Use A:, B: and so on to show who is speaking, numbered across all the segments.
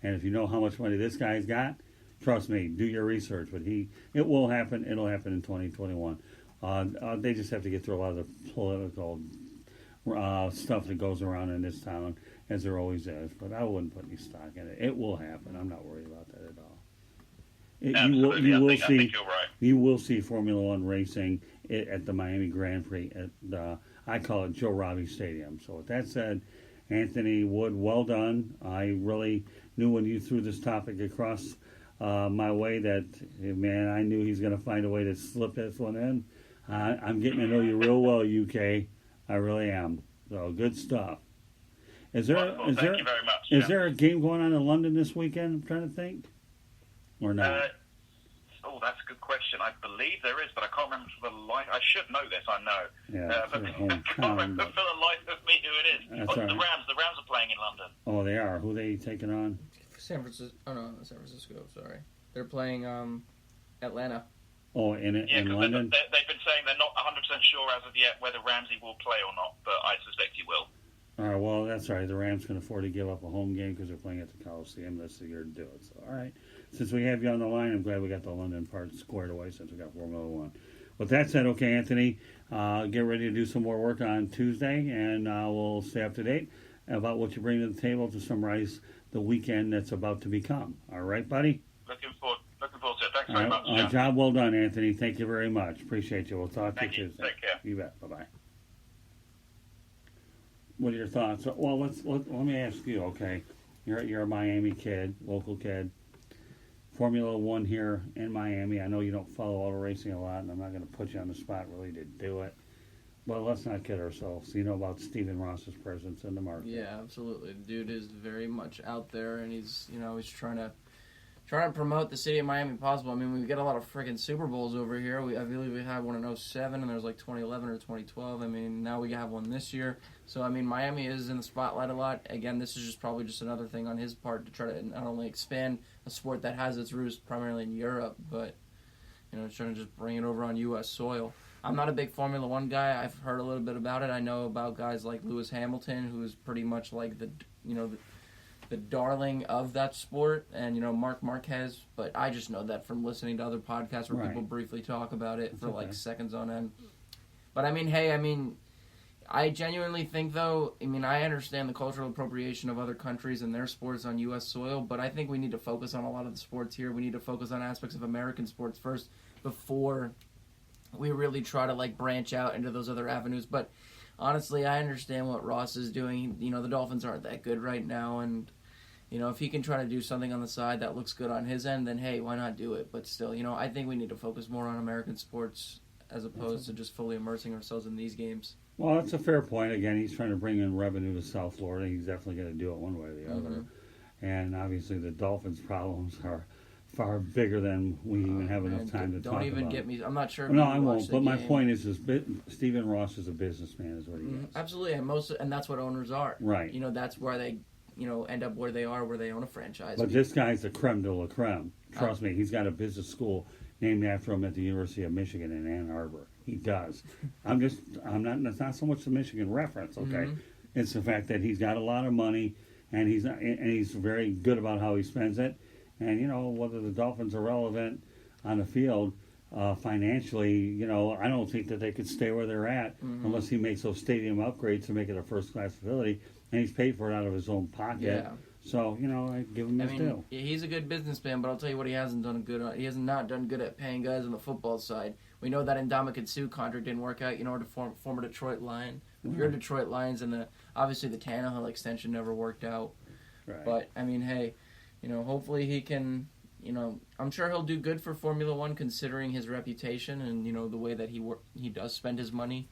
A: And if you know how much money this guy's got, trust me, do your research. But it will happen. It'll happen in 2021. They just have to get through a lot of the political stuff that goes around in this town, as there always is. But I wouldn't put any stock in it. It will happen. I'm not worried about that at all.
B: Absolutely.
A: You
B: I think you're right.
A: You will see Formula One racing at the Miami Grand Prix at I call it Joe Robbie Stadium. So with that said, Anthony Wood, well done. I really knew when you threw this topic across my way that, man, I knew he's going to find a way to slip this one in. I'm getting to know you real well, UK. I really am. So good stuff. Is there
B: Thank you very much.
A: Is there a game going on in London this weekend? I'm trying to think. Or not?
B: That's a good question. I believe there is, but I can't remember for the life. I should know this. I know.
A: Yeah,
B: but I can't remember for the life of me who it is.
A: Right.
B: The Rams. The Rams are playing in London.
A: Oh, they are. Who are they taking on?
C: San Francisco. Oh no, San Francisco. Sorry, they're playing Atlanta.
A: Oh, in London.
B: They've been saying they're not 100% sure as of yet whether Ramsey will play or not, but I suspect he will.
A: All right, well, that's all right. The Rams can afford to give up a home game because they're playing at the Coliseum. That's the year to do it. So, all right. Since we have you on the line, I'm glad we got the London part squared away since we got Formula One. With that said, okay, Anthony, get ready to do some more work on Tuesday, and we'll stay up to date about what you bring to the table to summarize the weekend that's about to become. All right, buddy?
B: Looking forward to it. Thanks very much.
A: Job well done, Anthony. Thank you very much. Appreciate you. We'll talk to you Tuesday.
B: Take care.
A: You bet. Bye-bye. What are your thoughts? Well, let me ask you. Okay, you're a Miami kid, local kid. Formula One here in Miami. I know you don't follow auto racing a lot, and I'm not going to put you on the spot really to do it. But let's not kid ourselves. You know about Stephen Ross's presence in the market.
C: Yeah, absolutely. The dude is very much out there, and he's trying to promote the city of Miami possible. I mean, we get a lot of freaking Super Bowls over here. I believe we had one in 2007, and there was like 2011 or 2012. I mean, now we have one this year. So, I mean, Miami is in the spotlight a lot. Again, this is probably just another thing on his part to try to not only expand a sport that has its roots primarily in Europe, but, trying to just bring it over on U.S. soil. I'm not a big Formula One guy. I've heard a little bit about it. I know about guys like Lewis Hamilton, who's pretty much like the darling of that sport, and Mark Marquez. But I just know that from listening to other podcasts where people briefly talk about it for like seconds on end. But I mean, I genuinely think, though, I understand the cultural appropriation of other countries and their sports on U.S. soil, but I think we need to focus on a lot of the sports here. We need to focus on aspects of American sports first before we really try to, branch out into those other avenues. But honestly, I understand what Ross is doing. The Dolphins aren't that good right now, and, if he can try to do something on the side that looks good on his end, then, hey, why not do it? But still, I think we need to focus more on American sports as opposed to just fully immersing ourselves in these games.
A: Well, that's a fair point. Again, he's trying to bring in revenue to South Florida. He's definitely going to do it one way or the other. And obviously the Dolphins' problems are far bigger than we even have enough time to talk about.
C: Don't even get me. I'm not sure.
A: No, I won't. But my point is Stephen Ross is a businessman, is what he is.
C: Absolutely, and that's what owners are.
A: Right.
C: That's where they, end up where they are, where they own a franchise.
A: But this guy's the creme de la creme. Trust me, he's got a business school named after him at the University of Michigan in Ann Arbor. He does. It's not so much the Michigan reference, okay? It's the fact that he's got a lot of money, and he's very good about how he spends it. And, whether the Dolphins are relevant on the field financially, I don't think that they could stay where they're at unless he makes those stadium upgrades to make it a first-class facility. And he's paid for it out of his own pocket.
C: Yeah.
A: So, I give him his due.
C: He's a good businessman, but I'll tell you what he hasn't done good on. He has not done good at paying guys on the football side. We know that Ndamukong Suh contract didn't work out, to former Detroit Lion. If you're Detroit Lions, and obviously the Tannehill extension never worked out.
A: Right.
C: But, hey, hopefully he can, I'm sure he'll do good for Formula One considering his reputation and, the way that he does spend his money.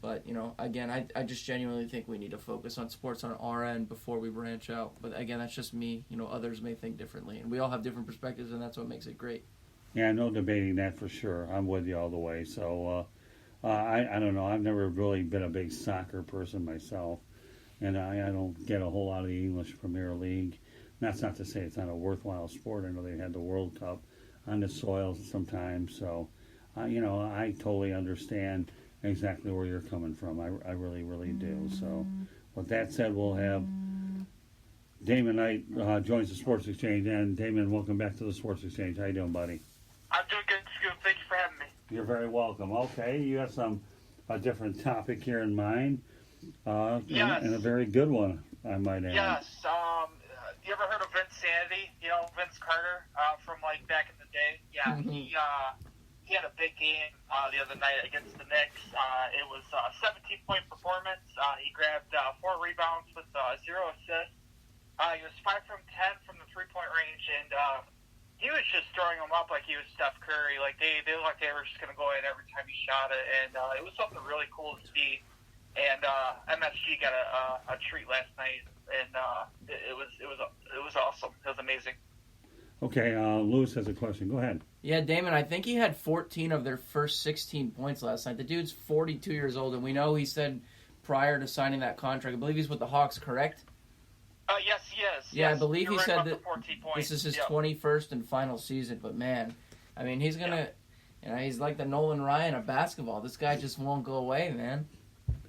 C: But, again, I just genuinely think we need to focus on sports on our end before we branch out. But, again, that's just me. Others may think differently. And we all have different perspectives, and that's what makes it great.
A: Yeah, no debating that for sure. I'm with you all the way. So, I don't know. I've never really been a big soccer person myself. And I don't get a whole lot of the English Premier League. That's not to say it's not a worthwhile sport. I know they had the World Cup on the soil sometimes. So, I totally understand exactly where you're coming from. I really, really do. So, with that said, we'll have Damon Knight joins the Sports Exchange. And Damon, welcome back to the Sports Exchange. How you doing, buddy?
D: I'm doing good, Scoop. Thank you for having me.
A: You're very welcome. Okay, you have a different topic here in mind,
D: Yes.
A: and a very good one, I might add.
D: Yes. You ever heard of Vince Sanity? You know, Vince Carter from like back in the day. Yeah. He had a big game the other night against the Knicks. It was a 17-point performance. He grabbed 4 rebounds with 0 assists. He was 5 from 10 from the 3-point range, and he was just throwing them up like he was Steph Curry. Like they looked like they were just going to go in every time he shot it, and it was something really cool to see. And MSG got a treat last night, and it was awesome. It was amazing.
A: Okay, Lewis has a question. Go ahead.
C: Yeah, Damon, I think he had 14 of their first 16 points last night. The dude's 42 years old, and we know he said prior to signing that contract, I believe he's with the Hawks, correct?
D: Yes, he is.
C: Yeah,
D: yes.
C: I believe
D: You're
C: he
D: right
C: said
D: about
C: that
D: the 14 points.
C: this is his
D: Yep.
C: 21st and final season. But man, I mean, he's gonna, he's like the Nolan Ryan of basketball. This guy just won't go away, man.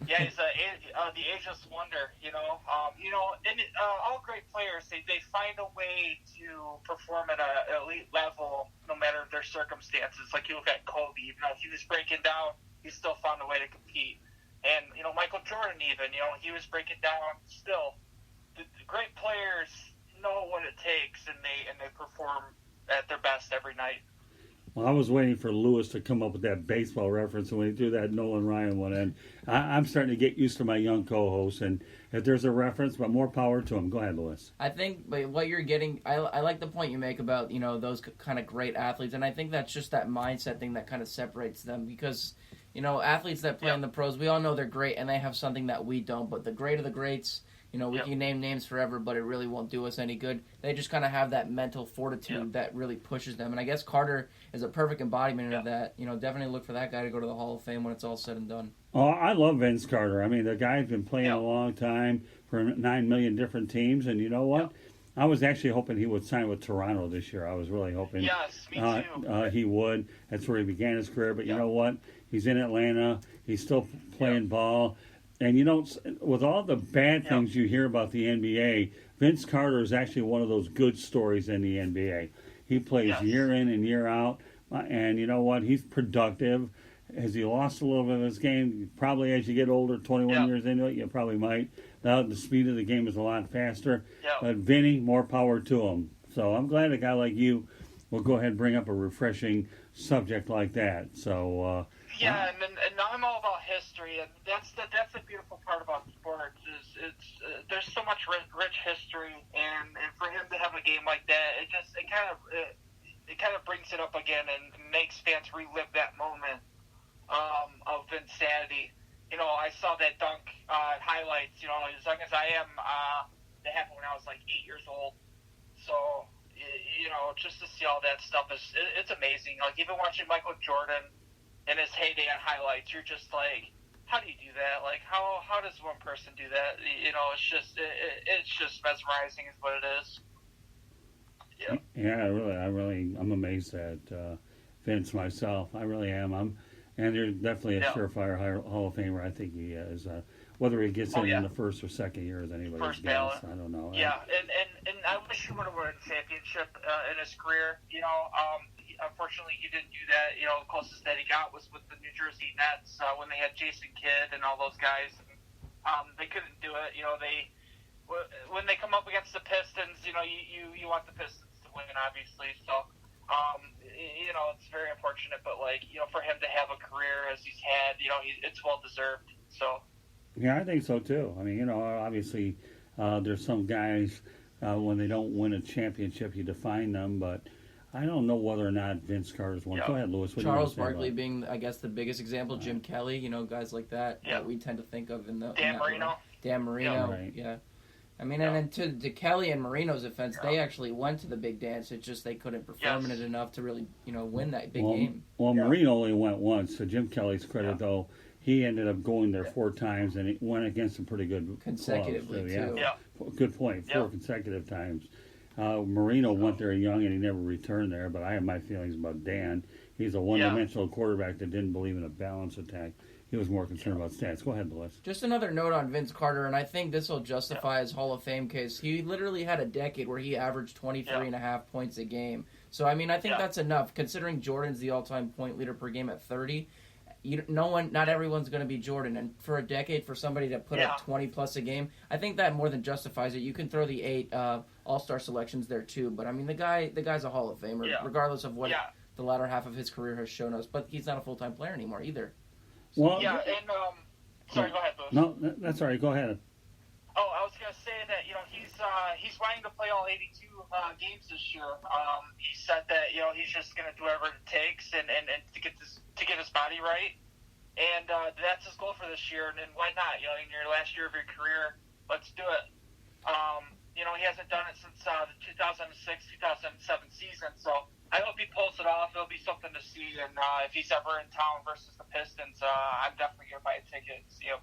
D: Yeah, he's the ageless wonder. You know, and all great players they find a way to perform at an elite level, no matter their circumstances. Like you look at Kobe, even though he was breaking down, he still found a way to compete. And Michael Jordan, even he was breaking down still. The great players know what it takes, and they perform at their best every night.
A: Well, I was waiting for Lewis to come up with that baseball reference, and when he threw that Nolan Ryan one in, I'm starting to get used to my young co-host, and if there's a reference, but more power to him. Go ahead, Lewis.
C: I think but what you're getting, I like the point you make about, those kind of great athletes, and I think that's just that mindset thing that kind of separates them because, athletes that play in the pros, we all know they're great, and they have something that we don't, but the great of the greats, we can name names forever, but it really won't do us any good. They just kind of have that mental fortitude that really pushes them. And I guess Carter is a perfect embodiment of that. Definitely look for that guy to go to the Hall of Fame when it's all said and done.
A: Oh, I love Vince Carter. I mean, the guy's been playing a long time for 9 million different teams. And you know what? I was actually hoping he would sign with Toronto this year. I was really hoping
D: Yes, me too.
A: He would. That's where he began his career. But you know what? He's in Atlanta. He's still playing ball. And, with all the bad things you hear about the NBA, Vince Carter is actually one of those good stories in the NBA. He plays year in and year out. And you know what? He's productive. Has he lost a little bit of his game? Probably as you get older, 21 years into it, you probably might. Now the speed of the game is a lot faster. But Vinny, more power to him. So I'm glad a guy like you will go ahead and bring up a refreshing subject like that. So
D: and I'm all about history, and that's the beautiful part about sports is there's so much rich history, and for him to have a game like that, it kind of brings it up again and makes fans relive that moment of insanity. I saw that dunk highlights. As young as I am, that happened when I was like 8 years old. So just to see all that stuff it's amazing. Like even watching Michael Jordan in his heyday on highlights, you're just like, how do you do that? Like how does one person do that? It's just mesmerizing is what it is.
A: I'm amazed at Vince myself. I really am. And there's definitely a surefire Hall of Famer. I think he is. Whether he gets in the first or second year is anybody's
D: first
A: guess.
D: ballot.
A: I don't know.
D: Yeah, and I wish he would have won a championship in his career. Unfortunately, he didn't do that. The closest that he got was with the New Jersey Nets when they had Jason Kidd and all those guys. And, they couldn't do it. When they come up against the Pistons, you want the Pistons to win, obviously. So, it's very unfortunate. But for him to have a career as he's had, it's well deserved. So.
A: Yeah, I think so too. I mean, obviously, there's some guys when they don't win a championship, you define them, but I don't know whether or not Vince Carter's one. Go ahead, Lewis.
C: Charles Barkley being, I guess, the biggest example. Jim Kelly, guys like that that we tend to think of in the
D: Dan Marino.
C: Dan Marino, I mean, and to Kelly and Marino's offense, they actually went to the big dance. It's just they couldn't perform in it enough to really, win that big game.
A: Well, Marino only went once. To Jim Kelly's credit, though, he ended up going there 4 times, and he went against some pretty good
C: consecutively
A: clubs, Good point. 4 consecutive times. Marino went there young, and he never returned there. But I have my feelings about Dan. He's a one-dimensional quarterback that didn't believe in a balanced attack. he was more concerned about stats. Go ahead, Lewis.
C: Just another note on Vince Carter, and I think this will justify his Hall of Fame case. He literally had a decade where he averaged 23.5 points a game. So, I mean, I think that's enough. Considering Jordan's the all-time point leader per game at 30, not everyone's going to be Jordan. And for a decade, for somebody to put up 20-plus a game, I think that more than justifies it. You can throw the 8 All-Star selections there, too. But, I mean, the guy's a Hall of Famer, regardless of what the latter half of his career has shown us. But he's not a full-time player anymore, either.
D: Well, and sorry, go ahead, Lewis.
A: No, that's all right. Go ahead.
D: Oh, I was gonna say that he's wanting to play all 82 games this year. He said that he's just gonna do whatever it takes and to get his body right, and that's his goal for this year. And why not? In your last year of your career, let's do it. He hasn't done it since the 2006-2007 season, so I hope he pulls it off. It'll be something to see, and if he's ever in town versus the Pistons, I'm definitely going to buy a ticket and see him.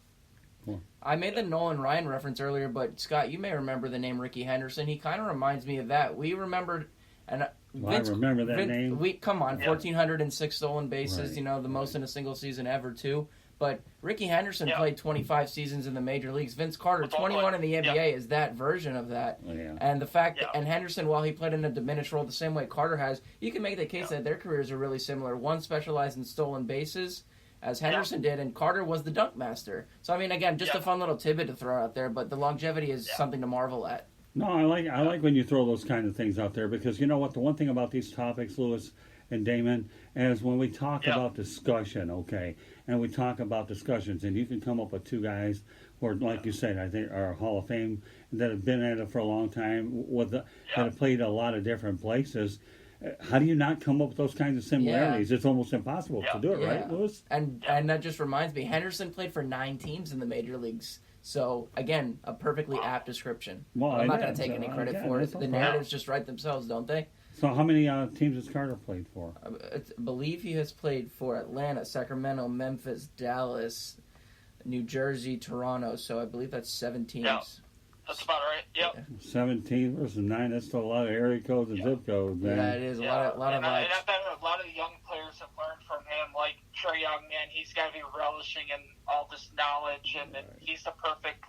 A: Cool.
C: I made the Nolan Ryan reference earlier, but Scott, you may remember the name Ricky Henderson. He kind of reminds me of that. We remembered, and
A: I remember that name.
C: 1,406 stolen bases.
A: Right.
C: The most in a single season ever, too. But Ricky Henderson played 25 seasons in the major leagues. Vince Carter, 21 in the NBA, is that version of that.
A: Yeah.
C: And the fact that, and Henderson, while he played in a diminished role the same way Carter has, you can make the case that their careers are really similar. One specialized in stolen bases, as Henderson did, and Carter was the dunk master. So, I mean, again, just a fun little tidbit to throw out there, but the longevity is something to marvel at.
A: No, I like when you throw those kind of things out there, because you know what? The one thing about these topics, Lewis and Damon, is when we talk about discussion, okay, and we talk about discussions, and you can come up with two guys who are, like you said, I think are Hall of Fame, that have been at it for a long time, that have played a lot of different places. How do you not come up with those kinds of similarities? It's almost impossible to do it, right, Lewis?
C: And that just reminds me, Henderson played for 9 teams in the major leagues. So, again, a perfectly apt description.
A: Well,
C: I'm not going to take any credit for it. The narratives just write themselves, don't they?
A: So how many teams has Carter played for?
C: I believe he has played for Atlanta, Sacramento, Memphis, Dallas, New Jersey, Toronto. So I believe that's 7 teams.
D: Yeah. That's about right. Yep.
A: 17 versus 9. That's still a lot of area codes and zip codes, man.
C: Yeah, it is. A lot of
D: and I bet a lot of the young players have learned from him. Like Trae Young, man, he's got to be relishing in all this knowledge, and he's the perfect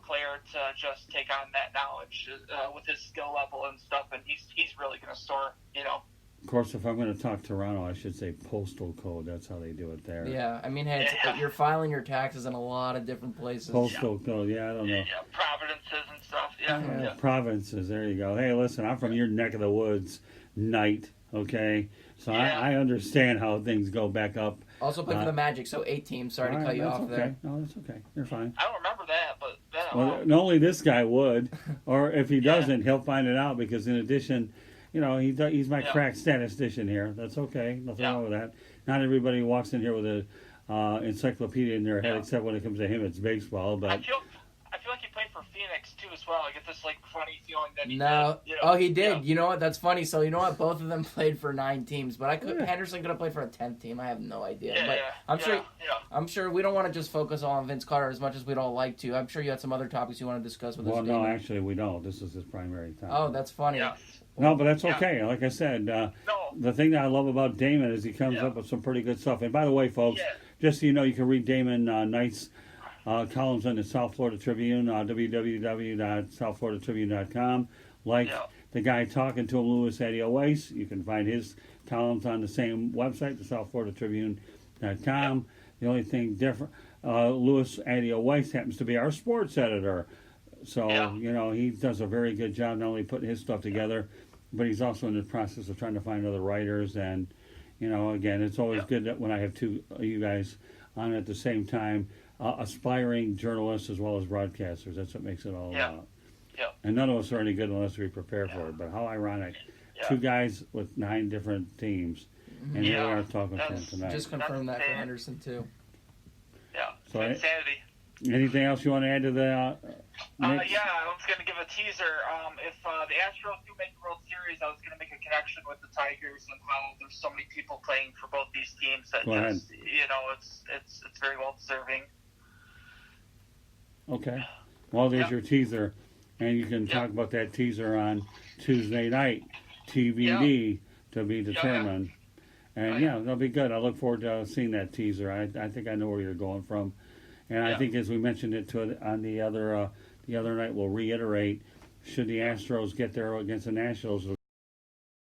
D: player to just take on that knowledge with his skill level and stuff. And he's really going to store,
A: Of course, if I'm going to talk Toronto, I should say postal code. That's how they do it there.
C: Yeah, I mean, hey, you're filing your taxes in a lot of different places.
A: Postal code, I don't know.
D: Yeah, provinces and stuff,
A: Provinces, there you go. Hey, listen, I'm from your neck of the woods, Knight, okay? So I understand how things go back up.
C: Also played for the Magic, so 8 teams. Sorry to cut you off there.
A: No, that's okay. You're fine.
D: I don't remember that, but
A: only this guy would. Or if he doesn't, he'll find it out, because in addition... he's my crack statistician here. That's okay. Nothing wrong with that. Not everybody walks in here with a encyclopedia in their head, except when it comes to him, it's baseball. But
D: I feel like he played for Phoenix too as well. I get this funny feeling that he did.
C: Oh, he did. Yeah. You know what? That's funny. So you know what? Both of them played for 9 teams, but Henderson could have played for a 10th team. I have no idea. I'm sure we don't want to just focus on Vince Carter as much as we'd all like to. I'm sure you had some other topics you want to discuss with us.
A: Well, no, actually, we don't. This is his primary topic.
C: Oh, that's funny.
D: Yeah.
A: No, but that's okay. Like I said, the thing that I love about Damon is he comes up with some pretty good stuff. And by the way, folks, just so you know, you can read Damon Knight's columns on the South Florida Tribune, www.southfloridatribune.com. The guy talking to him, Louis Adioes, you can find his columns on the same website, the southfloridatribune.com. The only thing different, Louis Adioes happens to be our sports editor. So, he does a very good job not only putting his stuff together, but he's also in the process of trying to find other writers. And, again, it's always good that when I have two of you guys on at the same time, aspiring journalists as well as broadcasters. That's what makes it all about. And none of us are any good unless we prepare for it. But how ironic. 2 guys with 9 different teams. And here we are talking to them tonight.
C: Just confirm that for Henderson, too.
D: Yeah,
A: so
D: insanity.
A: Anything else you want to add to the
D: I was going to give a teaser. If the Astros do make the World Series, I was going to make a connection with the Tigers and how there's so many people playing for both these teams that it's very well deserving.
A: Okay. Well, there's your teaser, and you can talk about that teaser on Tuesday night, TBD to be determined. And yeah, that'll be good. I look forward to seeing that teaser. I think I know where you're going from, and I think as we mentioned it on the other night, we'll reiterate: should the Astros get there against the Nationals,